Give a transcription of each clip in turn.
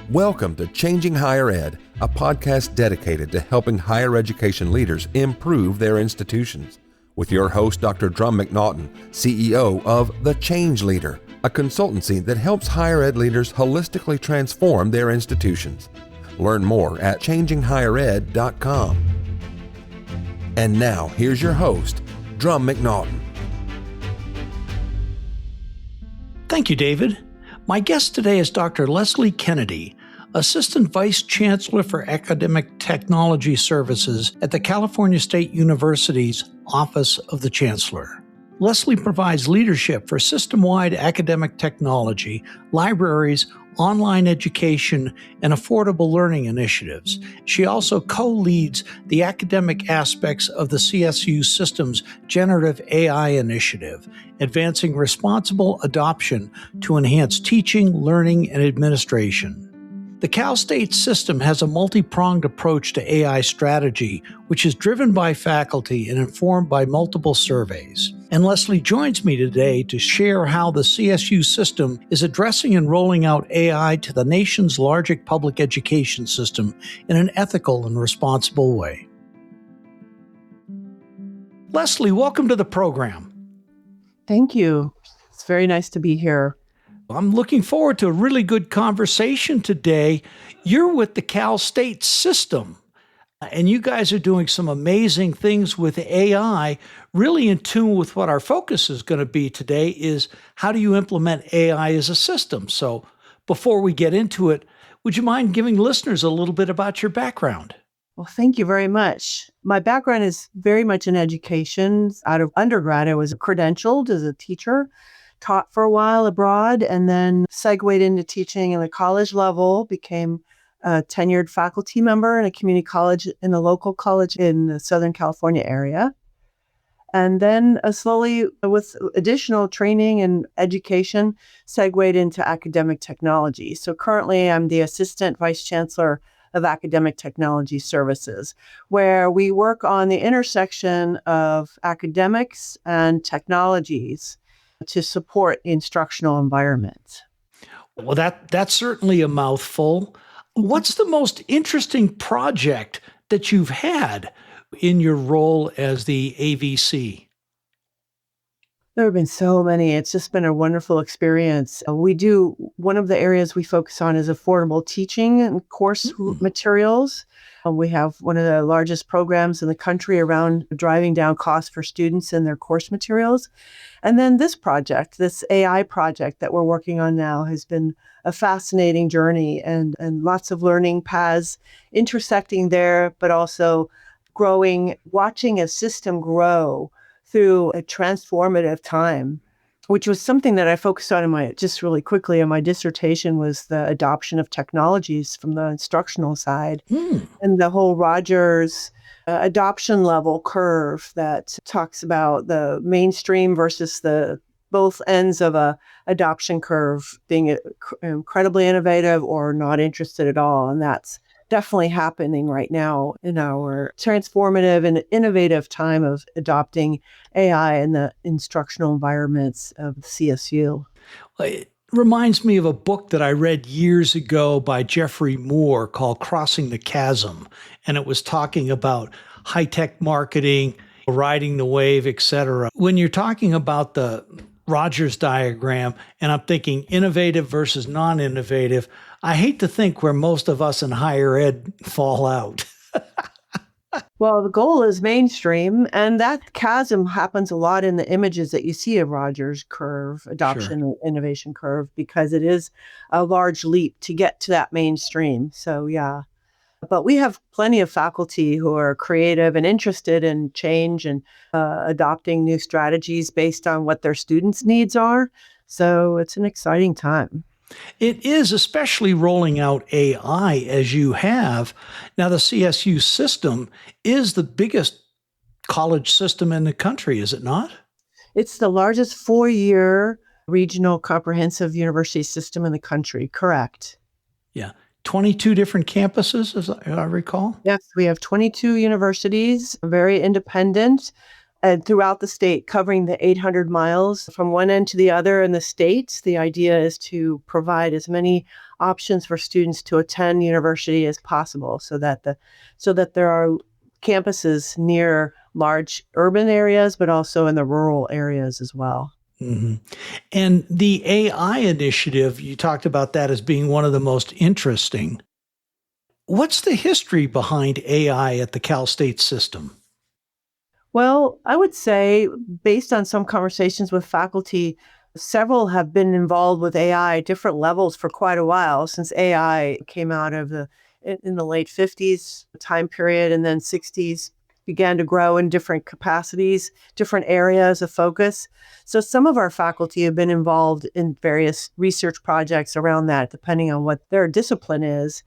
Welcome to Changing Higher Ed, a podcast dedicated to helping higher education leaders improve their institutions. With your host, Dr. Drumm McNaughton, CEO of The Change Leader, a consultancy that helps higher ed leaders holistically transform their institutions. Learn more at changinghighered.com. And now, here's your host, Drumm McNaughton. Thank you, David. My guest today is Dr. Leslie Kennedy, Assistant Vice Chancellor for Academic Technology Services at the California State University's Office of the Chancellor. Leslie provides leadership for system-wide academic technology, libraries, online education, and affordable learning initiatives. She also co-leads the academic aspects of the CSU system's Generative AI initiative, advancing responsible adoption to enhance teaching, learning, and administration. The Cal State system has a multi-pronged approach to AI strategy, which is driven by faculty and informed by multiple surveys. And Leslie joins me today to share how the CSU system is addressing and rolling out AI to the nation's largest public education system in an ethical and responsible way. Leslie, welcome to the program. Thank you. It's very nice to be here. I'm looking forward to a really good conversation today. You're with the Cal State system, and you guys are doing some amazing things with AI, really in tune with what our focus is going to be today is how do you implement AI as a system? So before we get into it, would you mind giving listeners a little bit about your background? Well, thank you very much. My background is very much in education. Out of undergrad, I was credentialed as a teacher, taught for a while abroad, and then segued into teaching in the college level, became a tenured faculty member in a community college in the local college in the Southern California area. And then slowly, with additional training and education, segued into academic technology. So currently, I'm the Assistant Vice Chancellor of Academic Technology Services, where we work on the intersection of academics and technologies to support the instructional environment. Well, that's certainly a mouthful. What's the most interesting project that you've had in your role as the AVC? There have been so many. It's just been a wonderful experience. One of the areas we focus on is affordable teaching and course materials. We have one of the largest programs in the country around driving down costs for students and their course materials. And then this AI project that we're working on now has been a fascinating journey and lots of learning paths intersecting there, but also growing, watching a system grow through a transformative time, which was something that I focused on in my dissertation was the adoption of technologies from the instructional side and the whole Rogers adoption level curve that talks about the mainstream versus the both ends of a adoption curve being incredibly innovative or not interested at all. And that's definitely happening right now in our transformative and innovative time of adopting AI in the instructional environments of CSU. It reminds me of a book that I read years ago by Jeffrey Moore called Crossing the Chasm. And it was talking about high-tech marketing, riding the wave, etc. When you're talking about the Rogers diagram, and I'm thinking innovative versus non-innovative, I hate to think where most of us in higher ed fall out. Well, the goal is mainstream, and that chasm happens a lot in the images that you see of Rogers curve, adoption and innovation curve, because it is a large leap to get to that mainstream. So, yeah. But we have plenty of faculty who are creative and interested in change and adopting new strategies based on what their students' needs are. So it's an exciting time. It is, especially rolling out AI as you have. Now, the CSU system is the biggest college system in the country, is it not? It's the largest 4-year regional comprehensive university system in the country, correct? Yeah. 22 different campuses, as I recall? Yes, we have 22 universities, very independent, and throughout the state, covering the 800 miles from one end to the other in the states. The idea is to provide as many options for students to attend university as possible, so that there are campuses near large urban areas, but also in the rural areas as well. hmm And the AI initiative, you talked about that as being one of the most interesting. What's the history behind AI at the Cal State system? Well, I would say, based on some conversations with faculty, several have been involved with AI at different levels for quite a while, since AI came out of in the late 50s time period, and then 60s began to grow in different capacities, different areas of focus. So some of our faculty have been involved in various research projects around that, depending on what their discipline is.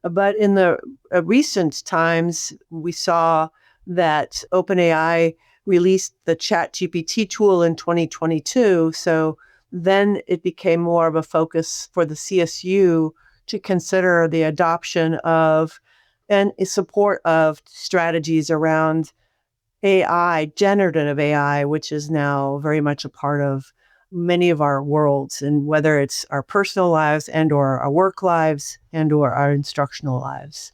But in the recent times, we saw that OpenAI released the ChatGPT tool in 2022. So then it became more of a focus for the CSU to consider the adoption of and support of strategies around AI, generative AI, which is now very much a part of many of our worlds, and whether it's our personal lives and or our work lives and or our instructional lives.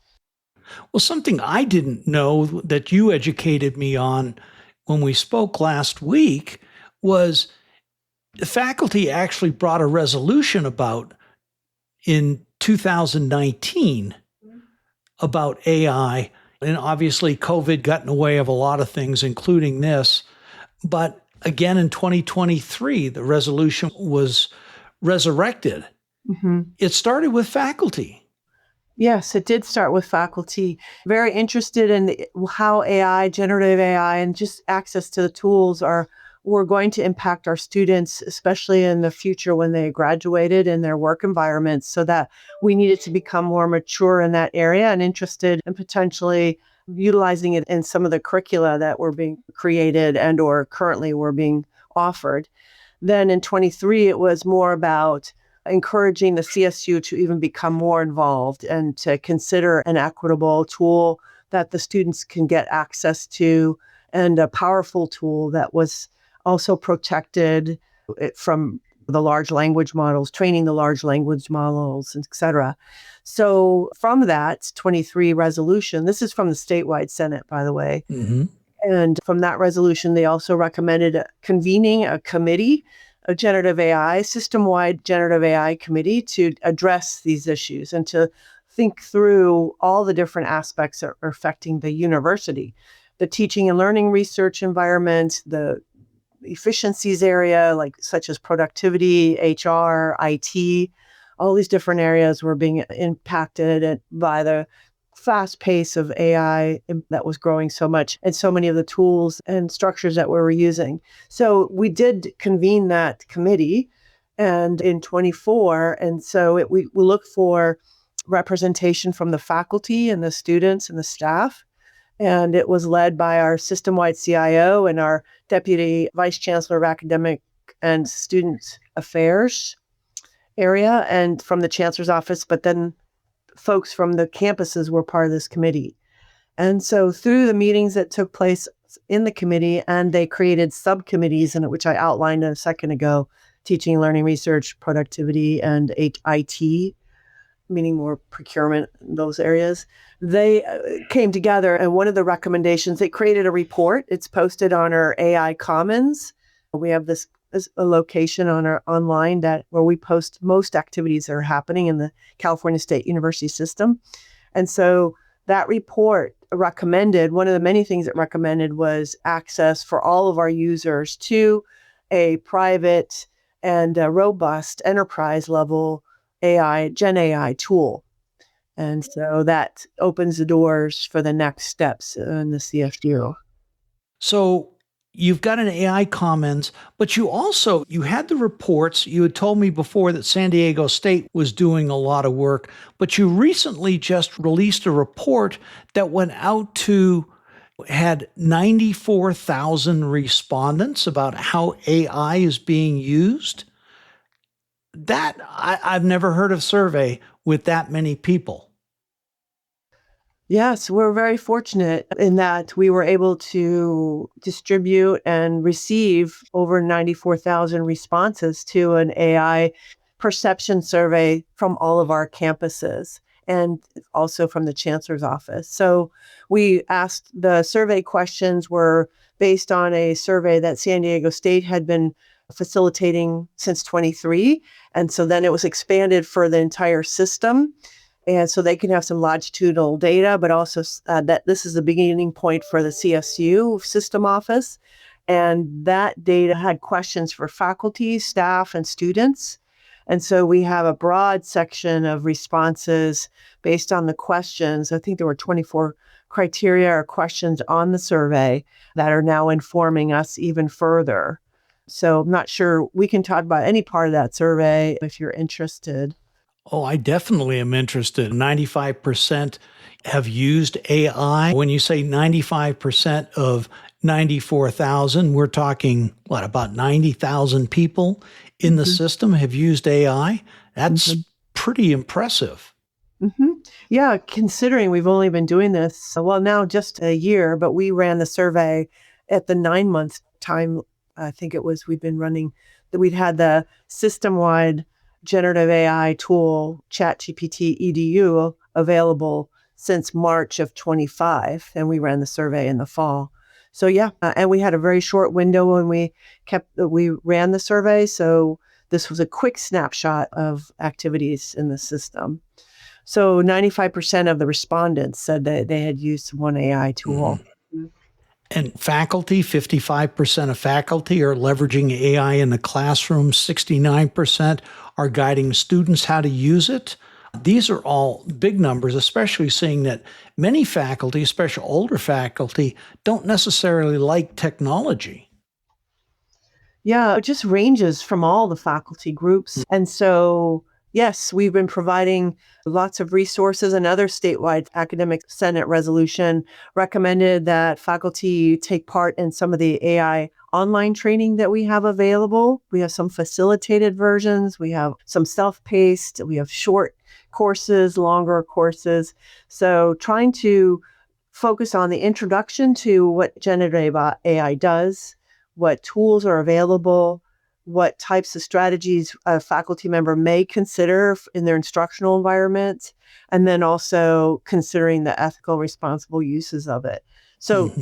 Well, something I didn't know that you educated me on when we spoke last week was the faculty actually brought a resolution about in 2019 about AI. And obviously, COVID got in the way of a lot of things, including this. But again, in 2023, the resolution was resurrected. Mm-hmm. It started with faculty. Yes, it did start with faculty, very interested in how AI, generative AI, and just access to the tools were going to impact our students, especially in the future when they graduated in their work environments, so that we needed to become more mature in that area and interested in potentially utilizing it in some of the curricula that were being created and or currently were being offered. Then in 23, it was more about encouraging the CSU to even become more involved and to consider an equitable tool that the students can get access to, and a powerful tool that was also protected from the large language models, training the large language models, et cetera. So from that 23 resolution, this is from the statewide Senate, by the way. Mm-hmm. And from that resolution, they also recommended convening a committee, a generative AI, system-wide generative AI committee to address these issues and to think through all the different aspects that are affecting the university, the teaching and learning research environment, the efficiencies area, like such as productivity, HR, IT, all these different areas were being impacted by the fast pace of AI that was growing so much, and so many of the tools and structures that we were using. So we did convene that committee, and in 24, and so we look for representation from the faculty and the students and the staff. And it was led by our system-wide CIO and our Deputy Vice Chancellor of Academic and Student Affairs area, and from the Chancellor's office, but then folks from the campuses were part of this committee. And so through the meetings that took place in the committee, and they created subcommittees, in which I outlined a second ago, teaching, learning, research, productivity, and IT, meaning more procurement in those areas. They came together, and one of the recommendations, they created a report. It's posted on our AI Commons. We have this as a location on our online where we post most activities that are happening in the California State University system. And so that report recommended, one of the many things it recommended was access for all of our users to a private and a robust enterprise level AI, GenAI tool. And so that opens the doors for the next steps in the CSU. So you've got an AI Commons, but you had the reports. You had told me before that San Diego State was doing a lot of work, but you recently just released a report that went out had 94,000 respondents about how AI is being used. I've never heard of a survey with that many people. Yes, we're very fortunate in that we were able to distribute and receive over 94,000 responses to an AI perception survey from all of our campuses and also from the chancellor's office. So we asked, the survey questions were based on a survey that San Diego State had been facilitating since 23. And so then it was expanded for the entire system. And so they can have some longitudinal data, but also that this is the beginning point for the CSU system office. And that data had questions for faculty, staff, and students. And so we have a broad section of responses based on the questions. I think there were 24 criteria or questions on the survey that are now informing us even further. So I'm not sure we can talk about any part of that survey if you're interested. Oh, I definitely am interested. 95% have used AI. When you say 95% of 94,000, we're talking, what, about 90,000 people in the system have used AI? That's pretty impressive. Yeah, considering we've only been doing this, well, now just a year, but we ran the survey at the 9-month time. I think it was, we'd had the system-wide generative AI tool, ChatGPT Edu, available since March of 25, and we ran the survey in the fall. So yeah, and we had a very short window when we ran the survey. So this was a quick snapshot of activities in the system. So 95% of the respondents said that they had used one AI tool. And faculty, 55% of faculty are leveraging AI in the classroom. 69% are guiding students how to use it. These are all big numbers, especially seeing that many faculty, especially older faculty, don't necessarily like technology. Yeah, it just ranges from all the faculty groups. And so, yes, we've been providing lots of resources. Another statewide academic senate resolution recommended that faculty take part in some of the AI online training that we have available. We have some facilitated versions. We have some self-paced. We have short courses, longer courses. So trying to focus on the introduction to what generative AI does, what tools are available, what types of strategies a faculty member may consider in their instructional environment, and then also considering the ethical, responsible uses of it. So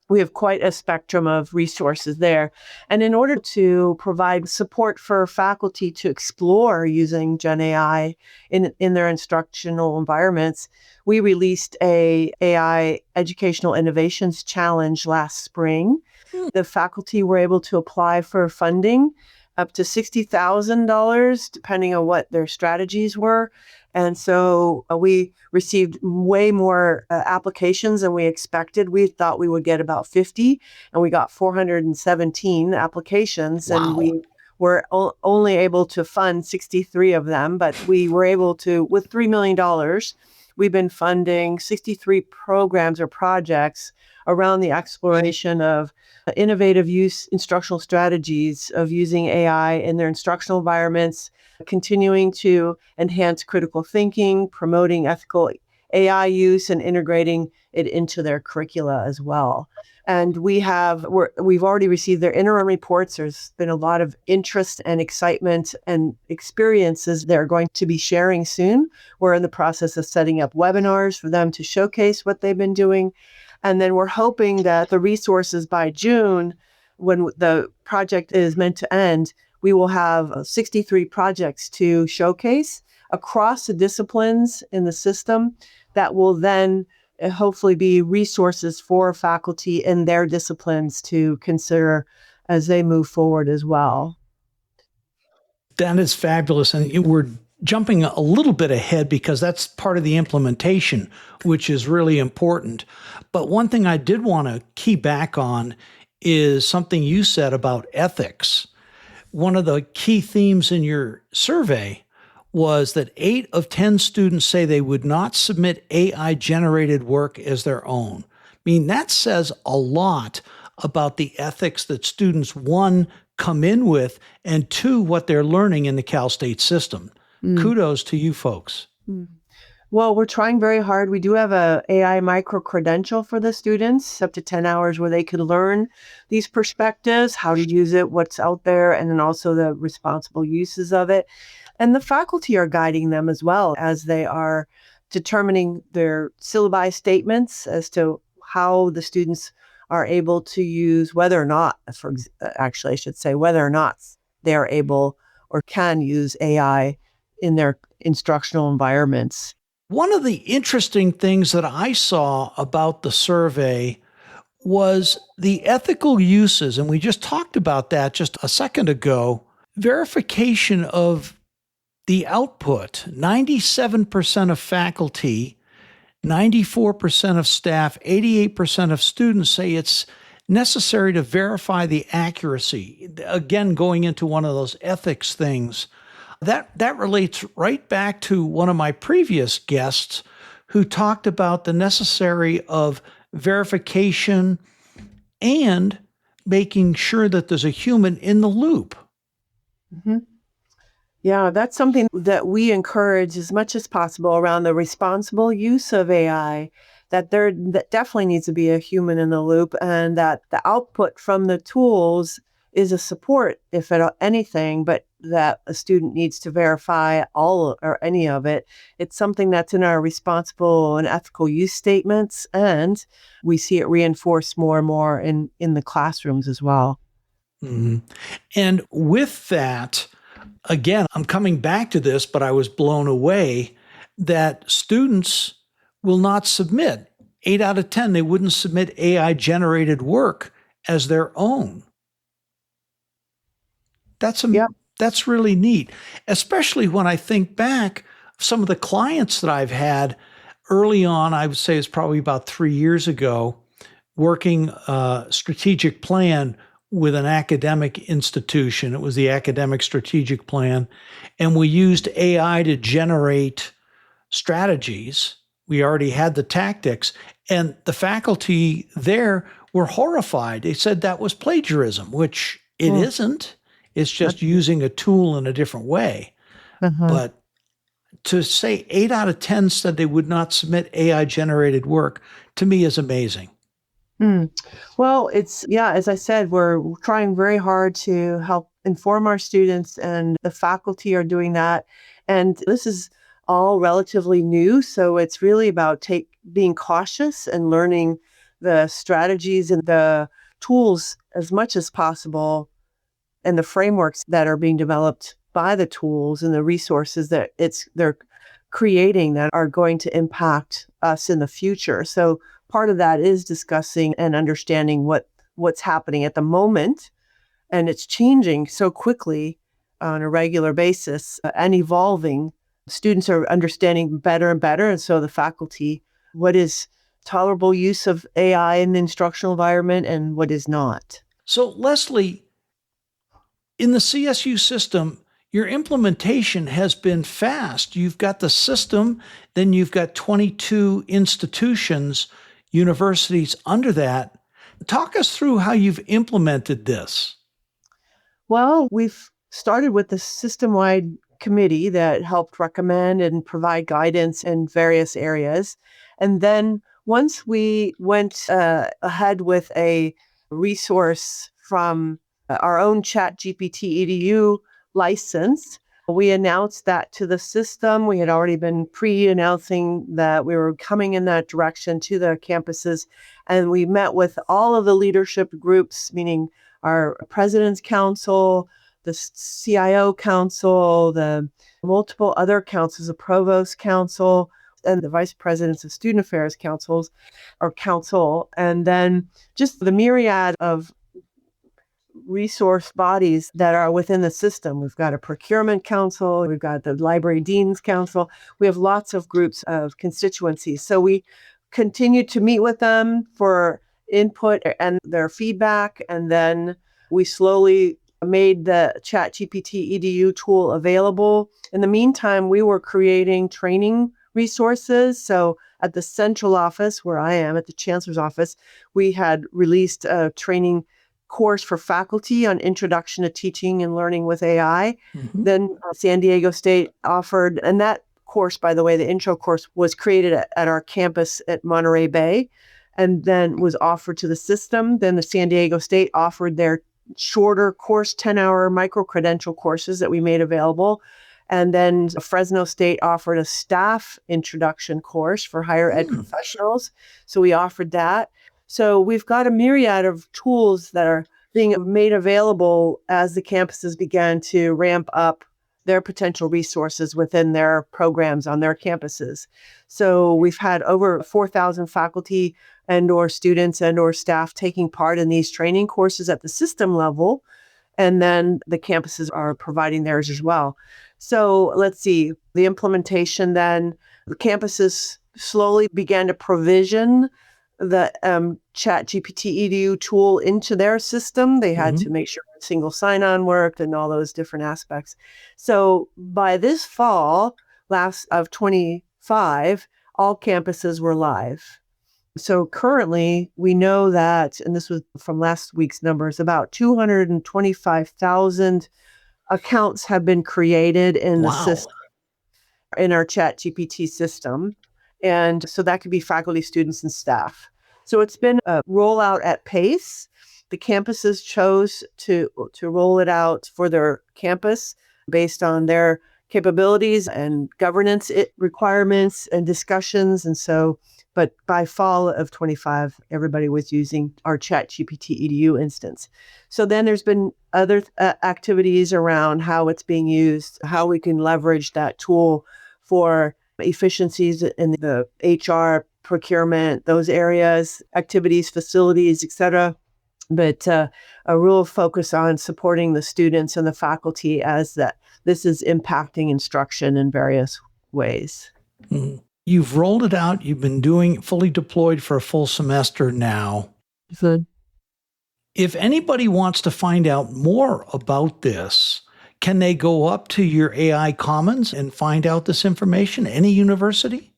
we have quite a spectrum of resources there. And in order to provide support for faculty to explore using GenAI in their instructional environments, we released a AI Educational Innovations Challenge last spring. The faculty were able to apply for funding up to $60,000, depending on what their strategies were. And so we received way more applications than we expected. We thought we would get about 50, and we got 417 applications. Wow. And we were only able to fund 63 of them, but we were able to, with $3 million, we've been funding 63 programs or projects around the exploration of innovative use instructional strategies of using AI in their instructional environments, continuing to enhance critical thinking, promoting ethical AI use, and integrating it into their curricula as well. And we've already received their interim reports. There's been a lot of interest and excitement and experiences they're going to be sharing soon. We're in the process of setting up webinars for them to showcase what they've been doing. And then we're hoping that the resources by June, when the project is meant to end, we will have 63 projects to showcase across the disciplines in the system that will then hopefully be resources for faculty in their disciplines to consider as they move forward as well. That is fabulous. And we're jumping a little bit ahead because that's part of the implementation, which is really important. But one thing I did want to key back on is something you said about ethics. One of the key themes in your survey was that 8 of 10 students say they would not submit AI-generated work as their own. I mean, that says a lot about the ethics that students, one, come in with, and two, what they're learning in the Cal State system. Kudos to you folks. Well, we're trying very hard. We do have a AI micro-credential for the students, up to 10 hours where they can learn these perspectives, how to use it, what's out there, and then also the responsible uses of it. And the faculty are guiding them as well as they are determining their syllabi statements as to how the students are able to use whether or not, actually, I should say, whether or not they are able or can use AI in their instructional environments. One of the interesting things that I saw about the survey was the ethical uses, and we just talked about that just a second ago. Verification of the output. 97% of faculty, 94% of staff, 88% of students say it's necessary to verify the accuracy. Again, going into one of those ethics things. That relates right back to one of my previous guests who talked about the necessary of verification and making sure that there's a human in the loop. Mm-hmm. Yeah, that's something that we encourage as much as possible around the responsible use of AI, that definitely needs to be a human in the loop, and that the output from the tools is a support, if anything, but that a student needs to verify all or any of it. It's something that's in our responsible and ethical use statements, and we see it reinforced more and more in the classrooms as well. Mm-hmm. And with that, again, I'm coming back to this, but I was blown away that students will not submit. 8 out of 10, they wouldn't submit AI-generated work as their own. That's really neat, especially when I think back some of the clients that I've had early on. I would say it's probably about 3 years ago, working a strategic plan with an academic institution. It was the academic strategic plan, and we used AI to generate strategies. We already had the tactics, and the faculty there were horrified. They said that was plagiarism, which it isn't. It's just using a tool in a different way. But to say 8 out of 10 said they would not submit AI-generated work, to me is amazing. Well, as I said, we're trying very hard to help inform our students, and the faculty are doing that. And this is all relatively new, so it's really about being cautious and learning the strategies and the tools as much as possible, and the frameworks that are being developed by the tools and the resources that they're creating that are going to impact us in the future. So part of that is discussing and understanding what's happening at the moment, and it's changing so quickly on a regular basis and evolving. Students are understanding better and better, and so the faculty, what is tolerable use of AI in the instructional environment and what is not. So Leslie, in the CSU system, your implementation has been fast. You've got the system, then you've got 22 institutions, universities under that. Talk us through how you've implemented this. Well, we've started with the system-wide committee that helped recommend and provide guidance in various areas. And then once we went ahead with a resource from our own ChatGPT Edu license, we announced that to the system. We had already been pre-announcing that we were coming in that direction to the campuses. And we met with all of the leadership groups, meaning our President's Council, the CIO Council, the multiple other councils, the Provost Council, and the Vice Presidents of Student Affairs Council, and then just the myriad of resource bodies that are within the system. We've got a procurement council, we've got the library dean's council, we have lots of groups of constituencies. So we continue to meet with them for input and their feedback, and then we slowly made the ChatGPT Edu tool available. In the meantime, we were creating training resources. So at the central office, where I am, at the Chancellor's office, we had released a training course for faculty on Introduction to Teaching and Learning with AI. Then San Diego State offered, and that course, by the way, the intro course was created at our campus at Monterey Bay and then was offered to the system. Then the San Diego State offered their shorter course, 10-hour micro-credential courses that we made available. And then Fresno State offered a staff introduction course for higher ed professionals. So we offered that. So we've got a myriad of tools that are being made available as the campuses began to ramp up their potential resources within their programs on their campuses. So we've had over 4,000 faculty and or students and or staff taking part in these training courses at the system level. And then the campuses are providing theirs as well. So let's see, the implementation then, the campuses slowly began to provision the ChatGPT Edu tool into their system. They had to make sure single sign-on worked and all those different aspects. So by this fall, of 25, all campuses were live. So currently, we know that, and this was from last week's numbers, about 225,000 accounts have been created in the system, in our ChatGPT system. And so that could be faculty, students, and staff. So it's been a rollout at pace. The campuses chose to roll it out for their campus based on their capabilities and governance requirements and discussions. And so, but by fall of 25, everybody was using our ChatGPT Edu instance. So then there's been other activities around how it's being used, how we can leverage that tool for efficiencies in the HR, procurement, those areas, activities, facilities, et cetera. But a real focus on supporting the students and the faculty as that this is impacting instruction in various ways. Mm-hmm. You've rolled it out. You've been doing fully deployed for a full semester now. Good. If anybody wants to find out more about this, can they go up to your AI Commons and find out this information? Any university?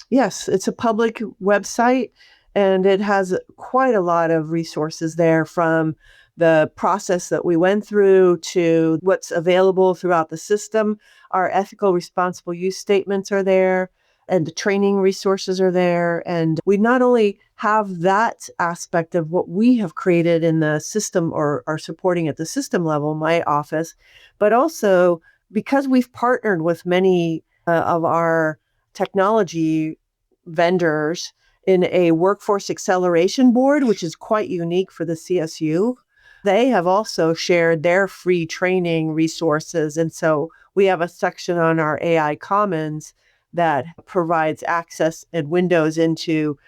Yes, it's a public website, and it has quite a lot of resources there, from the process that we went through to what's available throughout the system. Our ethical responsible use statements are there, and the training resources are there. And we not only have that aspect of what we have created in the system or are supporting at the system level, my office, but also because we've partnered with many of our technology vendors in a workforce acceleration board, which is quite unique for the CSU. They have also shared their free training resources. And so we have a section on our AI Commons that provides access and windows into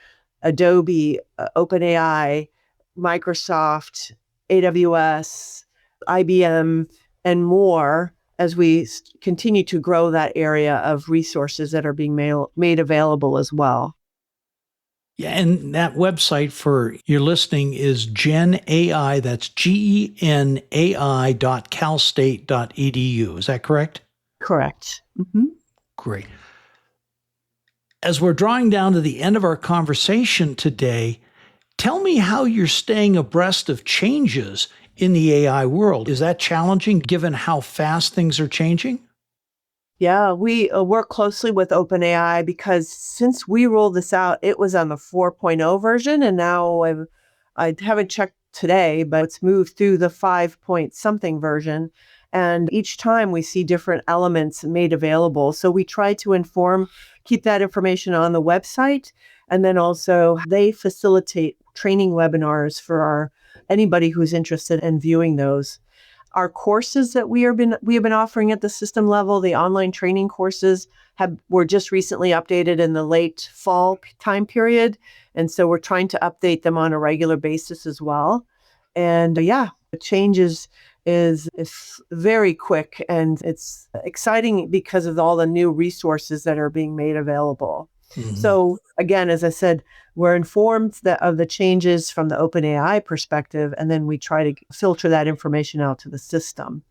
Adobe, OpenAI, Microsoft, AWS, IBM, and more as we continue to grow that area of resources that are being made available as well. Yeah, and that website for your listening is GenAI, that's GenAI.calstate.edu. Is that correct? Correct. Mm-hmm. Great. As we're drawing down to the end of our conversation today, tell me how you're staying abreast of changes in the AI world. Is that challenging given how fast things are changing? Yeah, we work closely with OpenAI because since we rolled this out, it was on the 4.0 version, and now I haven't checked today, but it's moved through the 5 point something version. And each time we see different elements made available. So we try to keep that information on the website. And then also they facilitate training webinars for anybody who's interested in viewing those. Our courses that we have been offering at the system level, the online training courses were just recently updated in the late fall time period. And so we're trying to update them on a regular basis as well. And the changes is very quick, and it's exciting because of all the new resources that are being made available. Mm-hmm. So again, as I said, we're informed of the changes from the OpenAI perspective, and then we try to filter that information out to the system.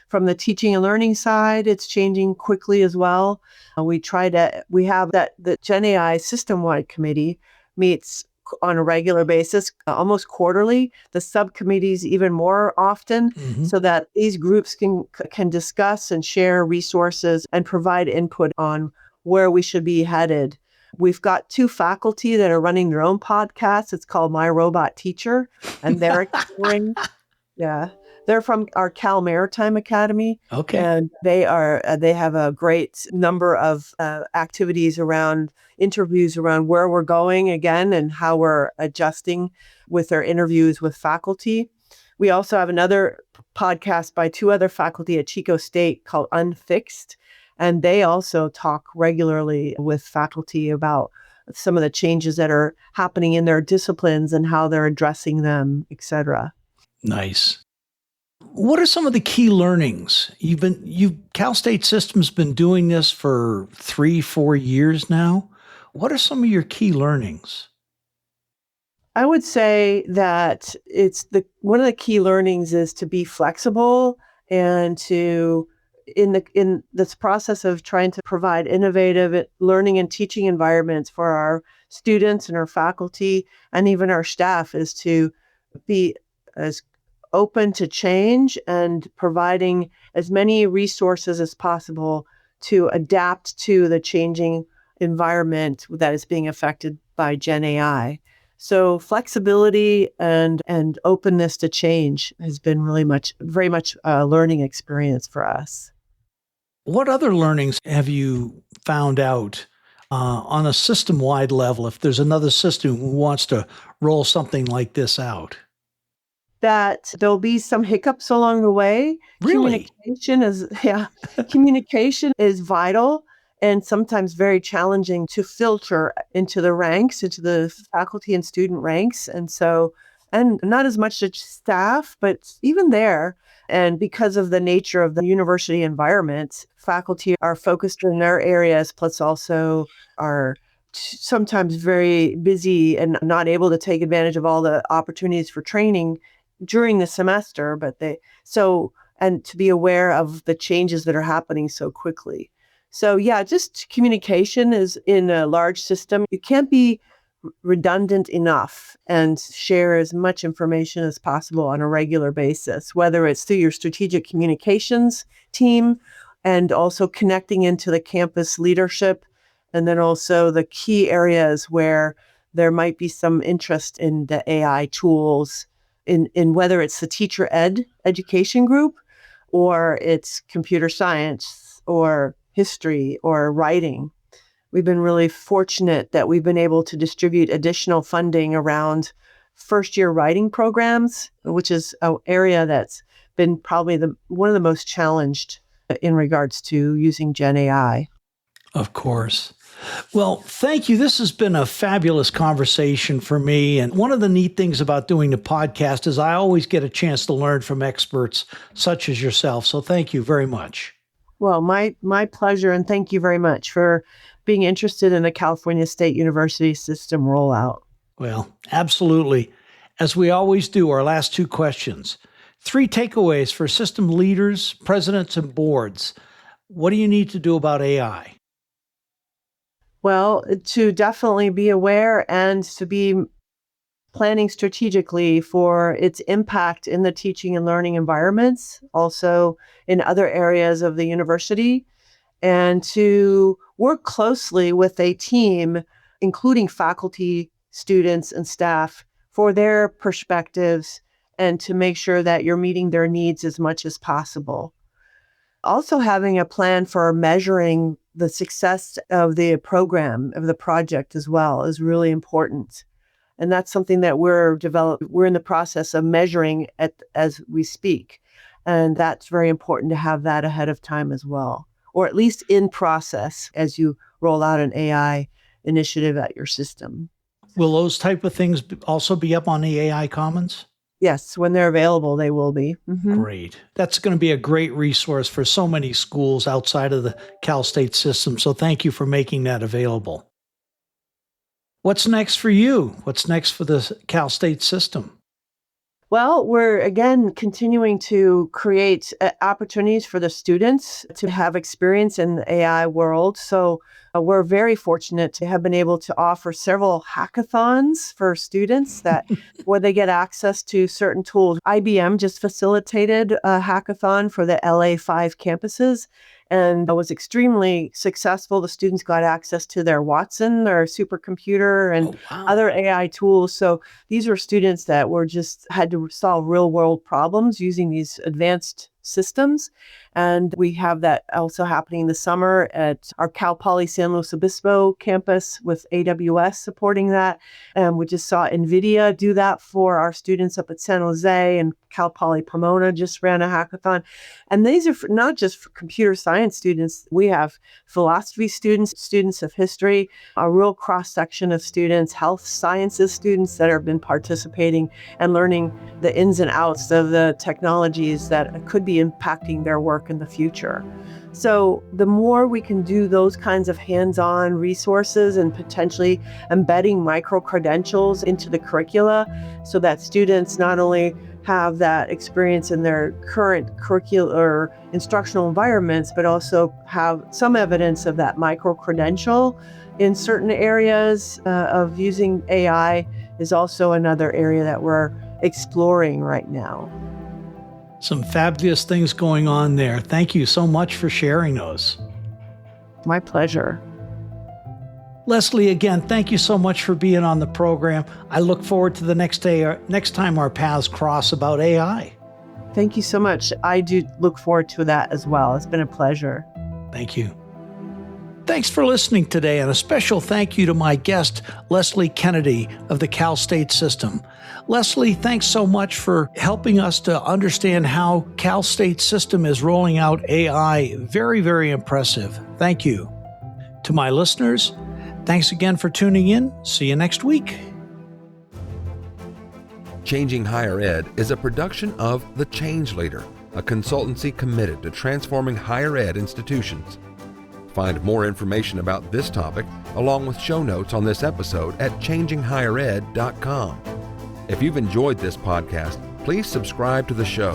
From the teaching and learning side, it's changing quickly as well. We have the GenAI system-wide committee meets on a regular basis, almost quarterly, the subcommittees even more often, so that these groups can discuss and share resources and provide input on where we should be headed. We've got 2 faculty that are running their own podcast. It's called My Robot Teacher, and they're exploring. Yeah. They're from our Cal Maritime Academy. Okay. And they have a great number of activities around interviews around where we're going again and how we're adjusting with our interviews with faculty. We also have another podcast by 2 other faculty at Chico State called Unfixed. And they also talk regularly with faculty about some of the changes that are happening in their disciplines and how they're addressing them, et cetera. Nice. What are some of the key learnings? Cal State System's been doing this for 3-4 years now. What are some of your key learnings? I would say that one of the key learnings is to be flexible and to in this process of trying to provide innovative learning and teaching environments for our students and our faculty and even our staff is to be as open to change and providing as many resources as possible to adapt to the changing environment that is being affected by GenAI. So flexibility and openness to change has been very much a learning experience for us. What other learnings have you found out on a system-wide level if there's another system who wants to roll something like this out? That there'll be some hiccups along the way. Really? Communication is vital and sometimes very challenging to filter into the faculty and student ranks. And not as much to staff, but even there. And because of the nature of the university environment, faculty are focused in their areas, plus also are sometimes very busy and not able to take advantage of all the opportunities for training during the semester, and to be aware of the changes that are happening so quickly. So yeah, just communication is in a large system. You can't be redundant enough and share as much information as possible on a regular basis, whether it's through your strategic communications team and also connecting into the campus leadership, and then also the key areas where there might be some interest in the AI tools in whether it's the teacher education group or it's computer science or history or writing. We've been really fortunate that we've been able to distribute additional funding around first-year writing programs, which is an area that's been probably one of the most challenged in regards to using GenAI. Of course. Well, thank you. This has been a fabulous conversation for me. And one of the neat things about doing the podcast is I always get a chance to learn from experts such as yourself. So thank you very much. Well, my pleasure. And thank you very much for being interested in the California State University system rollout. Well, absolutely. As we always do, our last 2 questions. 3 takeaways for system leaders, presidents, and boards. What do you need to do about AI? Well, to definitely be aware and to be planning strategically for its impact in the teaching and learning environments, also in other areas of the university, and to work closely with a team, including faculty, students, and staff, for their perspectives and to make sure that you're meeting their needs as much as possible. Also having a plan for measuring the success of the program, of the project as well, is really important. And that's something that we're in the process of measuring as we speak. And that's very important to have that ahead of time as well, or at least in process as you roll out an AI initiative at your system. Will those type of things also be up on the AI Commons? Yes, when they're available, they will be. Mm-hmm. Great. That's going to be a great resource for so many schools outside of the Cal State system. So thank you for making that available. What's next for you? What's next for the Cal State system? Well, we're again continuing to create opportunities for the students to have experience in the AI world. So we're very fortunate to have been able to offer several hackathons for students where they get access to certain tools. IBM just facilitated a hackathon for the LA 5 campuses, and it was extremely successful. The students got access to their Watson, their supercomputer, and other AI tools. So these were students that were just had to solve real world problems using these advanced systems. And we have that also happening this summer at our Cal Poly San Luis Obispo campus with AWS supporting that. And we just saw NVIDIA do that for our students up at San Jose, and Cal Poly Pomona just ran a hackathon. And these are not just for computer science students. We have philosophy students, students of history, a real cross-section of students, health sciences students that have been participating and learning the ins and outs of the technologies that could be impacting their work in the future. So the more we can do those kinds of hands-on resources and potentially embedding micro-credentials into the curricula so that students not only have that experience in their current curricular or instructional environments, but also have some evidence of that micro-credential in certain areas of using AI is also another area that we're exploring right now. Some fabulous things going on there. Thank you so much for sharing those. My pleasure. Leslie, again, thank you so much for being on the program. I look forward to the next time our paths cross about AI. Thank you so much. I do look forward to that as well. It's been a pleasure. Thank you. Thanks for listening today, and a special thank you to my guest, Leslie Kennedy of the Cal State System. Leslie, thanks so much for helping us to understand how Cal State System is rolling out AI. Very, very impressive. Thank you. To my listeners, thanks again for tuning in. See you next week. Changing Higher Ed is a production of The Change Leader, a consultancy committed to transforming higher ed institutions. Find more information about this topic, along with show notes on this episode at changinghighered.com. If you've enjoyed this podcast, please subscribe to the show,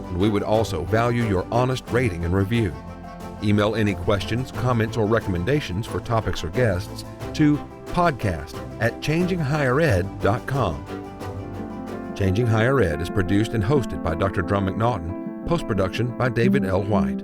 and we would also value your honest rating and review. Email any questions, comments, or recommendations for topics or guests to podcast@changinghighered.com. Changing Higher Ed is produced and hosted by Dr. Drumm McNaughton, post-production by David L. White.